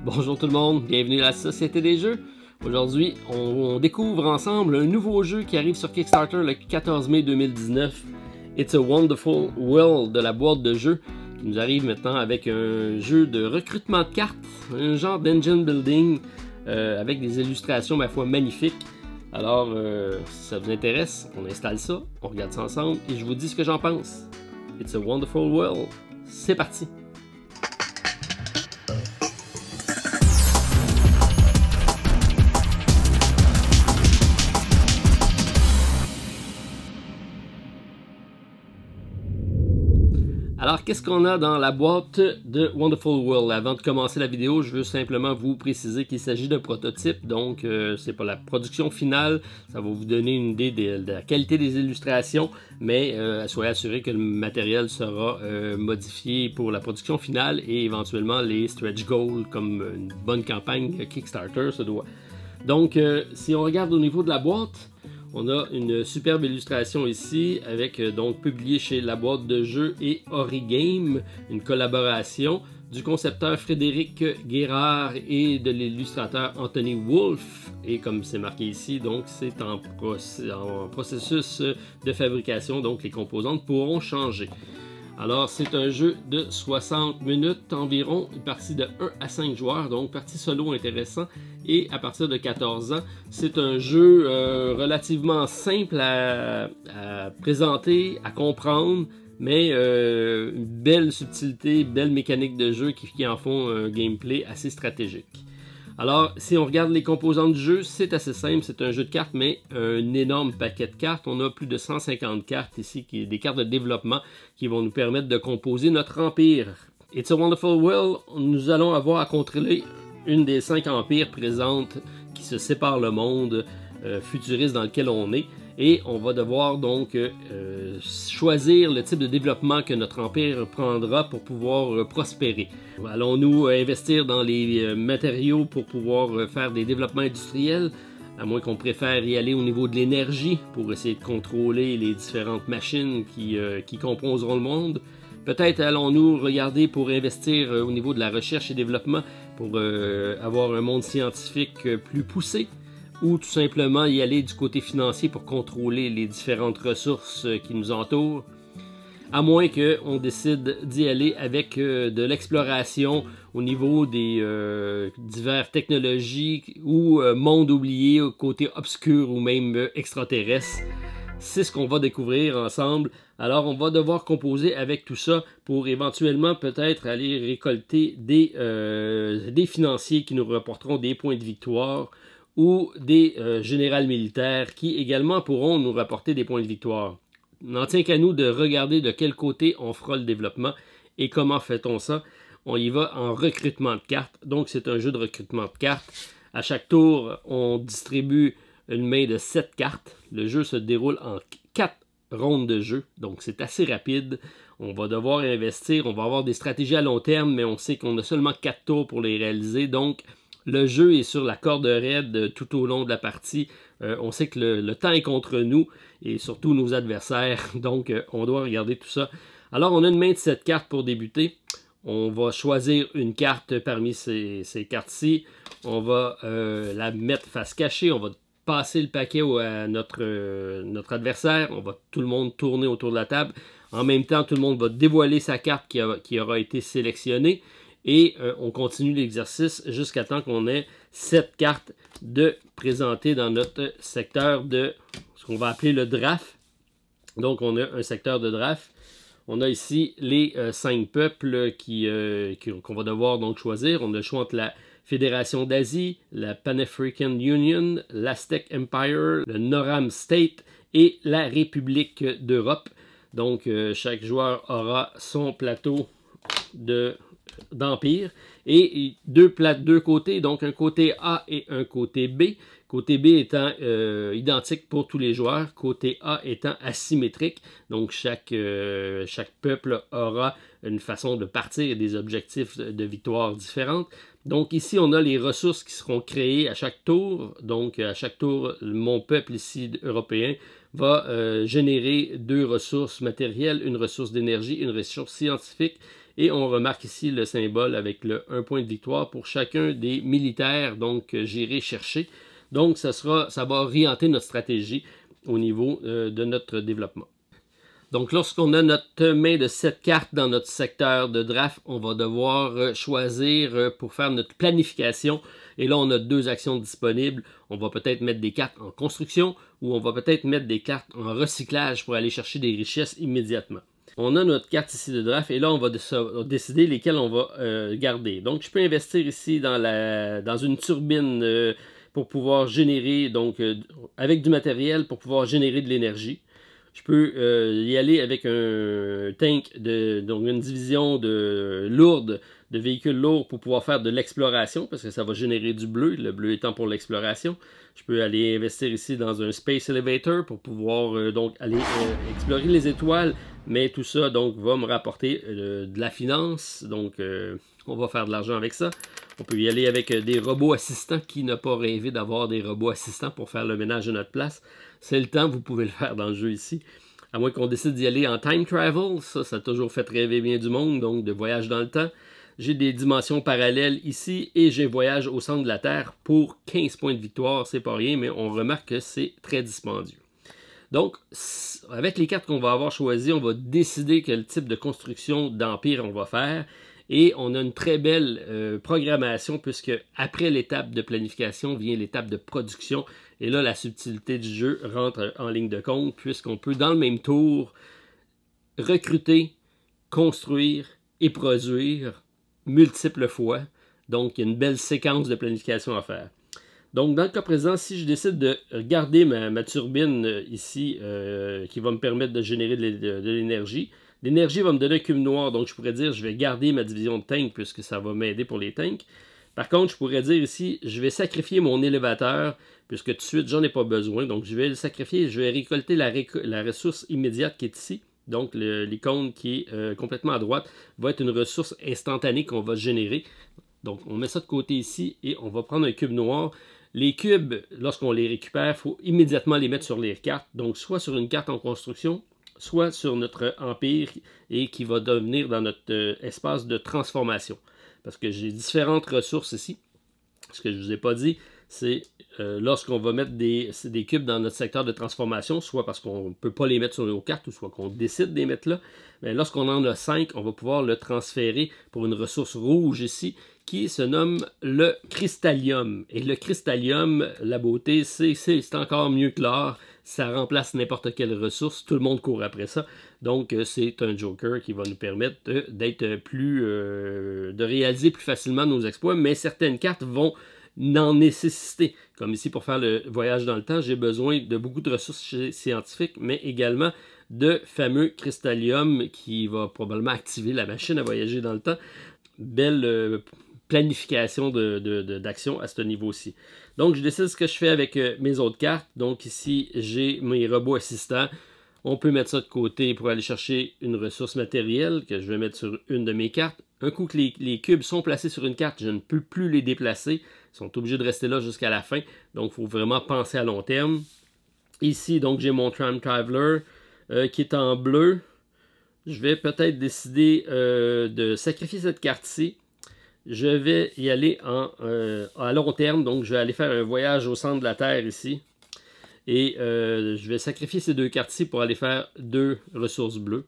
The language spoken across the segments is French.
Bonjour tout le monde, bienvenue à la Société des Jeux. Aujourd'hui, on découvre ensemble un nouveau jeu qui arrive sur Kickstarter le 14 mai 2019. It's a Wonderful World de la boîte de jeu qui nous arrive maintenant avec un jeu de recrutement de cartes, un genre d'engine building avec des illustrations ma foi magnifiques. Alors, si ça vous intéresse, on installe ça, on regarde ça ensemble et je vous dis ce que j'en pense. It's a Wonderful World, c'est parti! Alors, qu'est-ce qu'on a dans la boîte de Wonderful World? Avant de commencer la vidéo, je veux simplement vous préciser qu'il s'agit d'un prototype, donc c'est pas la production finale. Ça va vous donner une idée de la qualité des illustrations, mais soyez assurés que le matériel sera modifié pour la production finale et éventuellement les stretch goals comme une bonne campagne Kickstarter se doit. Donc, si on regarde au niveau de la boîte, on a une superbe illustration ici avec donc publié chez La Boîte de Jeux et Origame, une collaboration du concepteur Frédéric Guérard et de l'illustrateur Anthony Wolf. Et comme c'est marqué ici, donc c'est en processus de fabrication, donc les composantes pourront changer. Alors, c'est un jeu de 60 minutes environ, une partie de 1 à 5 joueurs, donc partie solo intéressant. Et à partir de 14 ans, c'est un jeu relativement simple à présenter, à comprendre, mais une belle subtilité, belle mécanique de jeu qui en font un gameplay assez stratégique. Alors, si on regarde les composantes du jeu, c'est assez simple, c'est un jeu de cartes, mais un énorme paquet de cartes. On a plus de 150 cartes ici, des cartes de développement qui vont nous permettre de composer notre empire. It's a Wonderful World, nous allons avoir à contrôler une des 5 empires présentes qui se séparent le monde futuriste dans lequel on est. Et on va devoir donc choisir le type de développement que notre empire prendra pour pouvoir prospérer. Allons-nous investir dans les matériaux pour pouvoir faire des développements industriels, à moins qu'on préfère y aller au niveau de l'énergie pour essayer de contrôler les différentes machines qui composeront le monde. Peut-être allons-nous regarder pour investir au niveau de la recherche et développement pour avoir un monde scientifique plus poussé, ou tout simplement y aller du côté financier pour contrôler les différentes ressources qui nous entourent, à moins qu'on décide d'y aller avec de l'exploration au niveau des diverses technologies ou mondes oubliés, côté obscur ou même extraterrestre. C'est ce qu'on va découvrir ensemble. Alors, on va devoir composer avec tout ça pour éventuellement peut-être aller récolter des financiers qui nous rapporteront des points de victoire ou des générales militaires qui également pourront nous rapporter des points de victoire. Il n'en tient qu'à nous de regarder de quel côté on fera le développement et comment fait-on ça. On y va en recrutement de cartes, donc c'est un jeu de recrutement de cartes. À chaque tour, on distribue une main de 7 cartes. Le jeu se déroule en 4 rondes de jeu, donc c'est assez rapide. On va devoir investir, on va avoir des stratégies à long terme, mais on sait qu'on a seulement 4 tours pour les réaliser, donc le jeu est sur la corde raide tout au long de la partie. On sait que le temps est contre nous et surtout nos adversaires, donc on doit regarder tout ça. Alors on a une main de 7 cartes pour débuter. On va choisir une carte parmi ces cartes-ci. On va la mettre face cachée. On va passer le paquet à notre adversaire. On va tout le monde tourner autour de la table. En même temps, tout le monde va dévoiler sa carte qui aura été sélectionnée. Et on continue l'exercice jusqu'à temps qu'on ait 7 cartes de présenter dans notre secteur de ce qu'on va appeler le draft. Donc on a un secteur de draft. On a ici les 5 peuples qu'on va devoir donc choisir. On a le choix entre la Fédération d'Asie, la Pan-African Union, l'Aztec Empire, le Noram State et la République d'Europe. Donc chaque joueur aura son plateau d'empire et deux côtés, donc un côté A et un côté B. Côté B étant identique pour tous les joueurs, côté A étant asymétrique. Donc chaque peuple aura une façon de partir et des objectifs de victoire différentes. Donc ici, on a les ressources qui seront créées à chaque tour. Donc à chaque tour, mon peuple ici européen va générer 2 ressources matérielles, une ressource d'énergie, une ressource scientifique Et on remarque ici le symbole avec le 1 point de victoire pour chacun des militaires que j'irai chercher. Donc, ça va orienter notre stratégie au niveau de notre développement. Donc, lorsqu'on a notre main de 7 cartes dans notre secteur de draft, on va devoir choisir pour faire notre planification. Et là, on a 2 actions disponibles. On va peut-être mettre des cartes en construction ou on va peut-être mettre des cartes en recyclage pour aller chercher des richesses immédiatement. On a notre carte ici de draft et là, on va décider lesquelles on va garder. Donc, je peux investir ici dans une turbine pour pouvoir générer, avec du matériel pour pouvoir générer de l'énergie. Je peux y aller avec un tank, donc une division lourde de véhicules lourds pour pouvoir faire de l'exploration, parce que ça va générer du bleu, le bleu étant pour l'exploration. Je peux aller investir ici dans un Space Elevator pour pouvoir aller explorer les étoiles, mais tout ça va me rapporter de la finance, donc on va faire de l'argent avec ça. On peut y aller avec des robots assistants. Qui n'a pas rêvé d'avoir des robots assistants pour faire le ménage de notre place? C'est le temps, vous pouvez le faire dans le jeu ici. À moins qu'on décide d'y aller en time travel, ça a toujours fait rêver bien du monde, donc de voyage dans le temps. J'ai des dimensions parallèles ici et j'ai voyage au centre de la Terre pour 15 points de victoire. C'est pas rien, mais on remarque que c'est très dispendieux. Donc, avec les cartes qu'on va avoir choisies, on va décider quel type de construction d'empire on va faire. Et on a une très belle programmation puisque après l'étape de planification vient l'étape de production. Et là, la subtilité du jeu rentre en ligne de compte puisqu'on peut, dans le même tour, recruter, construire et produire multiples fois. Donc, il y a une belle séquence de planification à faire. Donc, dans le cas présent, si je décide de garder ma turbine ici qui va me permettre de générer de l'énergie, l'énergie va me donner un cube noir, donc je pourrais dire je vais garder ma division de tank puisque ça va m'aider pour les tanks. Par contre, je pourrais dire ici, je vais sacrifier mon élévateur puisque tout de suite, j'en ai pas besoin. Donc, je vais le sacrifier, je vais récolter la ressource immédiate qui est ici. Donc, l'icône qui est complètement à droite va être une ressource instantanée qu'on va générer. Donc, on met ça de côté ici et on va prendre un cube noir. Les cubes, lorsqu'on les récupère, il faut immédiatement les mettre sur les cartes. Donc, soit sur une carte en construction, soit sur notre empire et qui va devenir dans notre espace de transformation. Parce que j'ai différentes ressources ici. Ce que je ne vous ai pas dit, c'est lorsqu'on va mettre des cubes dans notre secteur de transformation, soit parce qu'on ne peut pas les mettre sur nos cartes, ou soit qu'on décide de les mettre là, mais lorsqu'on en a 5, on va pouvoir le transférer pour une ressource rouge ici, qui se nomme le cristallium. Et le cristallium, la beauté, c'est encore mieux que l'or. Ça remplace n'importe quelle ressource. Tout le monde court après ça. Donc, c'est un joker qui va nous permettre d'être de réaliser plus facilement nos exploits. Mais certaines cartes vont n'en nécessiter. Comme ici, pour faire le voyage dans le temps, j'ai besoin de beaucoup de ressources scientifiques, mais également de fameux cristallium qui va probablement activer la machine à voyager dans le temps. Belle planification d'action à ce niveau-ci. Donc, je décide ce que je fais avec mes autres cartes. Donc, ici, j'ai mes robots assistants. On peut mettre ça de côté pour aller chercher une ressource matérielle que je vais mettre sur une de mes cartes. Un coup que les cubes sont placés sur une carte, je ne peux plus les déplacer. Ils sont obligés de rester là jusqu'à la fin. Donc, il faut vraiment penser à long terme. Ici, donc, j'ai mon Time Traveler qui est en bleu. Je vais peut-être décider de sacrifier cette carte-ci. Je vais y aller à long terme. Donc, je vais aller faire un voyage au centre de la Terre ici. Et je vais sacrifier ces 2 cartes-ci pour aller faire 2 ressources bleues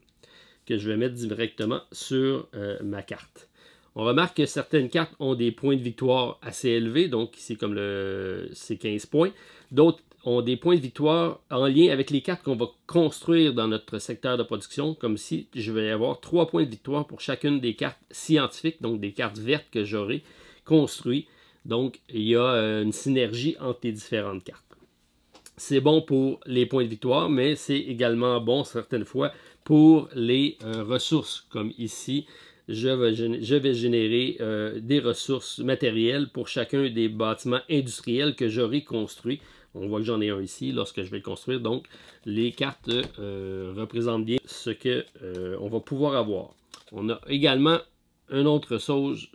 que je vais mettre directement sur ma carte. On remarque que certaines cartes ont des points de victoire assez élevés. Donc, ici, comme c'est 15 points. D'autres ont des points de victoire en lien avec les cartes qu'on va construire dans notre secteur de production, comme si je vais avoir 3 points de victoire pour chacune des cartes scientifiques, donc des cartes vertes que j'aurai construites. Donc, il y a une synergie entre les différentes cartes. C'est bon pour les points de victoire, mais c'est également bon certaines fois pour les ressources, comme ici. Je vais générer des ressources matérielles pour chacun des bâtiments industriels que j'aurai construits. On voit que j'en ai un ici lorsque je vais le construire. Donc, les cartes représentent bien ce qu'on va pouvoir avoir. On a également une autre chose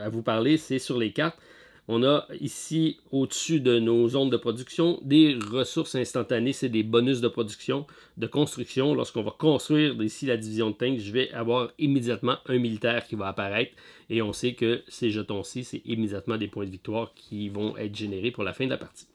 à vous parler, c'est sur les cartes. On a ici, au-dessus de nos zones de production, des ressources instantanées. C'est des bonus de production, de construction. Lorsqu'on va construire ici la division de tank, je vais avoir immédiatement un militaire qui va apparaître. Et on sait que ces jetons-ci, c'est immédiatement des points de victoire qui vont être générés pour la fin de la partie.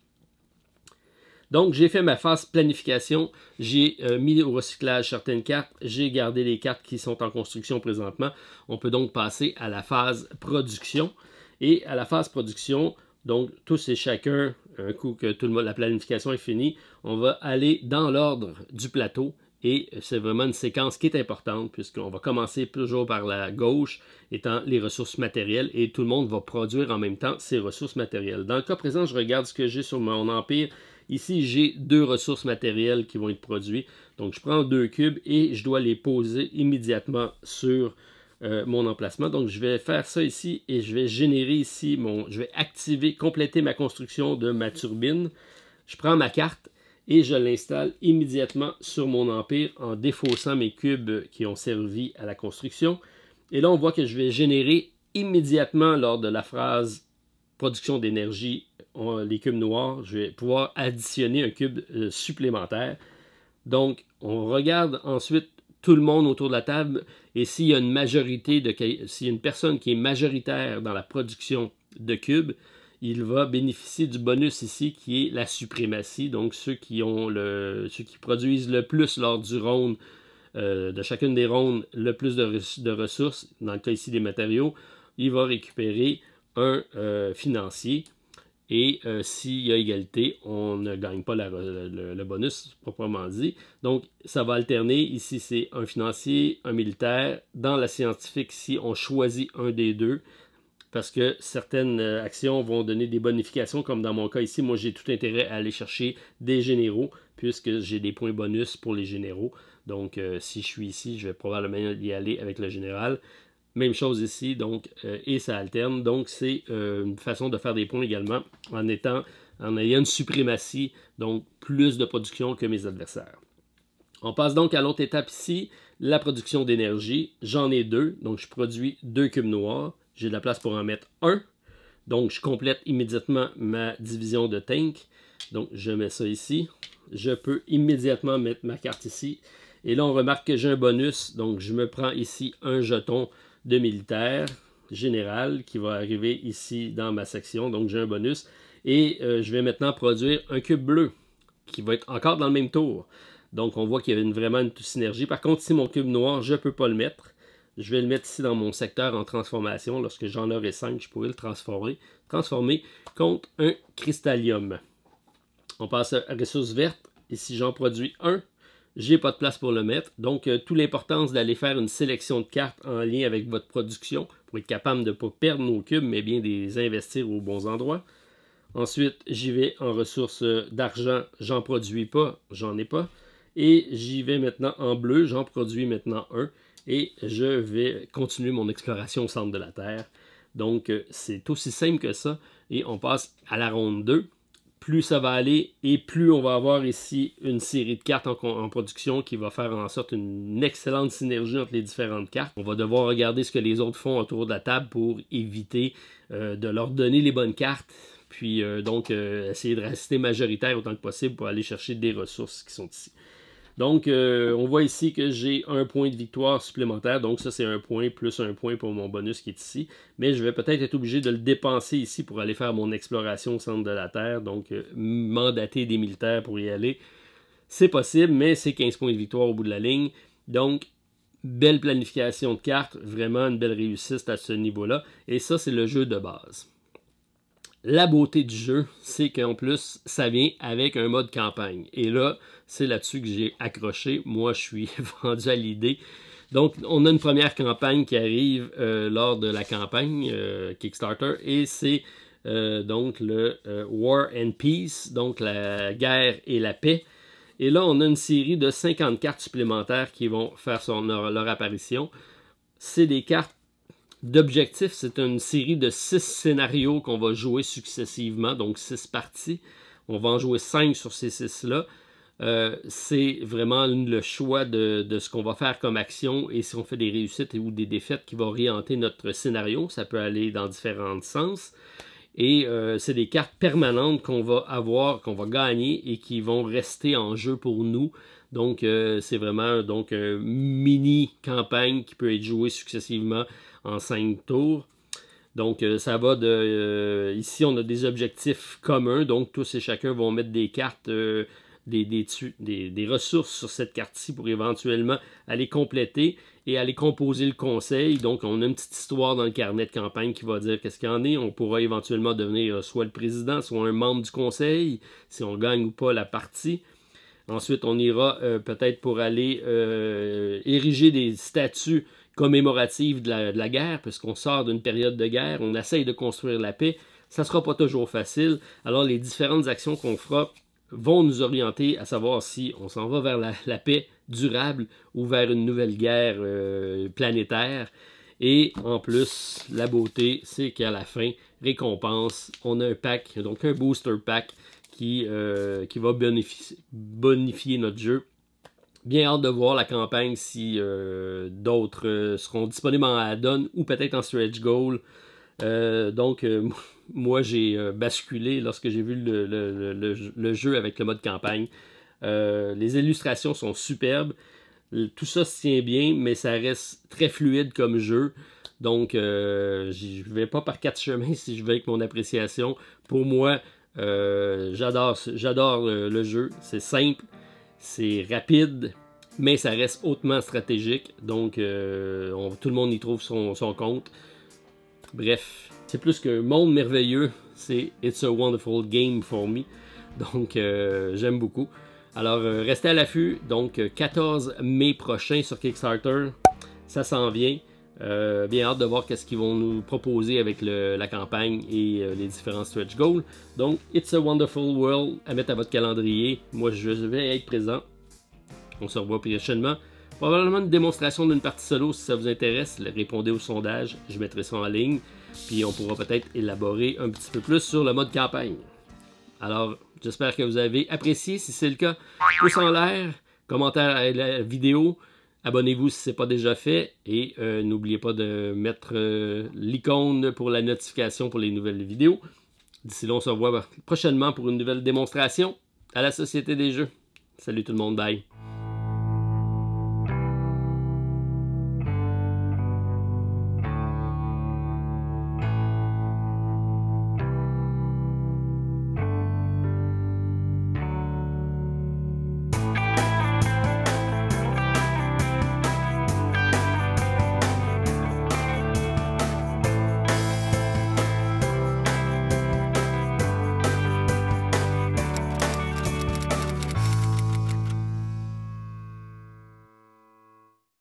Donc, j'ai fait ma phase planification, j'ai mis au recyclage certaines cartes, j'ai gardé les cartes qui sont en construction présentement. On peut donc passer à la phase production. Et à la phase production, donc tous et chacun, un coup que la planification est finie, on va aller dans l'ordre du plateau. Et c'est vraiment une séquence qui est importante puisqu'on va commencer toujours par la gauche, étant les ressources matérielles, et tout le monde va produire en même temps ces ressources matérielles. Dans le cas présent, je regarde ce que j'ai sur mon empire. Ici, j'ai 2 ressources matérielles qui vont être produites. Donc, je prends 2 cubes et je dois les poser immédiatement sur mon emplacement. Donc, je vais faire ça ici et je vais générer ici je vais activer, compléter ma construction de ma turbine. Je prends ma carte et je l'installe immédiatement sur mon empire en défaussant mes cubes qui ont servi à la construction. Et là, on voit que je vais générer immédiatement lors de la phrase production d'énergie, les cubes noirs, je vais pouvoir additionner un cube supplémentaire. Donc, on regarde ensuite tout le monde autour de la table et s'il y a une majorité, s'il y a une personne qui est majoritaire dans la production de cubes, il va bénéficier du bonus ici qui est la suprématie. Donc, ceux qui produisent le plus lors du round, de chacune des rondes, le plus de ressources, dans le cas ici des matériaux, il va récupérer un financier. Et s'il y a égalité, on ne gagne pas le bonus proprement dit. Donc, ça va alterner. Ici, c'est un financier, un militaire. Dans la scientifique, ici, on choisit un des deux. Parce que certaines actions vont donner des bonifications, comme dans mon cas ici. Moi, j'ai tout intérêt à aller chercher des généraux, puisque j'ai des points bonus pour les généraux. Donc, si je suis ici, je vais probablement y aller avec le général. Même chose ici, donc, et ça alterne. Donc, c'est une façon de faire des points également en ayant une suprématie, donc plus de production que mes adversaires. On passe donc à l'autre étape ici, la production d'énergie. J'en ai 2, donc je produis 2 cubes noirs. J'ai de la place pour en mettre 1. Donc, je complète immédiatement ma division de tank. Donc, je mets ça ici. Je peux immédiatement mettre ma carte ici. Et là, on remarque que j'ai un bonus. Donc, je me prends ici un jeton de militaire général qui va arriver ici dans ma section. Donc, j'ai un bonus. Et je vais maintenant produire un cube bleu qui va être encore dans le même tour. Donc, on voit qu'il y a vraiment une synergie. Par contre, ici, mon cube noir, je ne peux pas le mettre. Je vais le mettre ici dans mon secteur en transformation. Lorsque j'en aurai 5, je pourrai le transformer contre un cristallium. On passe à ressources vertes. Ici, j'en produis un. J'ai pas de place pour le mettre. Donc, toute l'importance d'aller faire une sélection de cartes en lien avec votre production pour être capable de ne pas perdre nos cubes, mais bien de les investir aux bons endroits. Ensuite, j'y vais en ressources d'argent. J'en produis pas, j'en ai pas. Et j'y vais maintenant en bleu. J'en produis maintenant un. Et je vais continuer mon exploration au centre de la Terre. Donc, c'est aussi simple que ça. Et on passe à la ronde 2. Plus ça va aller et plus on va avoir ici une série de cartes en production qui va faire en sorte une excellente synergie entre les différentes cartes. On va devoir regarder ce que les autres font autour de la table pour éviter de leur donner les bonnes cartes. Puis donc essayer de rester majoritaire autant que possible pour aller chercher des ressources qui sont ici. Donc, on voit ici que j'ai un point de victoire supplémentaire. Donc, ça, c'est un point plus un point pour mon bonus qui est ici. Mais je vais peut-être être obligé de le dépenser ici pour aller faire mon exploration au centre de la Terre. Donc, mandater des militaires pour y aller. C'est possible, mais c'est 15 points de victoire au bout de la ligne. Donc, belle planification de cartes. Vraiment une belle réussite à ce niveau-là. Et ça, c'est le jeu de base. La beauté du jeu, c'est qu'en plus, ça vient avec un mode campagne. Et là, c'est là-dessus que j'ai accroché. Moi, je suis vendu à l'idée. Donc, on a une première campagne qui arrive lors de la campagne Kickstarter. Et c'est donc le War and Peace, donc la guerre et la paix. Et là, on a une série de 50 cartes supplémentaires qui vont faire leur apparition. C'est des cartes d'objectifs, c'est une série de 6 scénarios qu'on va jouer successivement, donc 6 parties. On va en jouer 5 sur ces 6-là. C'est vraiment le choix de ce qu'on va faire comme action et si on fait des réussites ou des défaites qui vont orienter notre scénario. Ça peut aller dans différents sens. Et c'est des cartes permanentes qu'on va avoir, qu'on va gagner et qui vont rester en jeu pour nous. Donc, c'est vraiment une mini-campagne qui peut être jouée successivement en 5 tours. Donc, ça va de... ici, on a des objectifs communs. Donc, tous et chacun vont mettre des cartes, des ressources sur cette carte-ci pour éventuellement aller compléter et aller composer le conseil. Donc, on a une petite histoire dans le carnet de campagne qui va dire qu'est-ce qu'il y en est. On pourra éventuellement devenir soit le président, soit un membre du conseil, si on gagne ou pas la partie. Ensuite, on ira peut-être pour aller ériger des statues commémoratives de la guerre, puisqu'on sort d'une période de guerre, on essaye de construire la paix. Ça ne sera pas toujours facile. Alors, les différentes actions qu'on fera vont nous orienter à savoir si on s'en va vers la paix durable ou vers une nouvelle guerre planétaire. Et en plus, la beauté, c'est qu'à la fin, récompense, on a un pack, donc un booster pack qui va bonifier notre jeu. Bien hâte de voir la campagne si d'autres seront disponibles en add-on ou peut-être en stretch goal. Moi j'ai basculé lorsque j'ai vu le jeu avec le mode campagne. Les illustrations sont superbes. Tout ça se tient bien, mais ça reste très fluide comme jeu. Donc, je ne vais pas par 4 chemins si je vais avec mon appréciation. Pour moi, j'adore le jeu. C'est simple, c'est rapide, mais ça reste hautement stratégique. Donc, tout le monde y trouve son compte. Bref, c'est plus qu'un monde merveilleux. C'est It's a Wonderful Game for me. Donc, j'aime beaucoup. Alors, restez à l'affût. Donc, 14 mai prochain sur Kickstarter. Ça s'en vient. Bien hâte de voir qu'est-ce qu'ils vont nous proposer avec la campagne et les différents stretch goals. Donc, It's a Wonderful World à mettre à votre calendrier. Moi, je vais être présent. On se revoit prochainement. Probablement une démonstration d'une partie solo si ça vous intéresse. Répondez au sondage, je mettrai ça en ligne. Puis on pourra peut-être élaborer un petit peu plus sur le mode campagne. Alors, j'espère que vous avez apprécié. Si c'est le cas, pouce en l'air, commentaire à la vidéo. Abonnez-vous si ce n'est pas déjà fait. Et n'oubliez pas de mettre l'icône pour la notification pour les nouvelles vidéos. D'ici là, on se revoit prochainement pour une nouvelle démonstration à la Société des Jeux. Salut tout le monde, bye!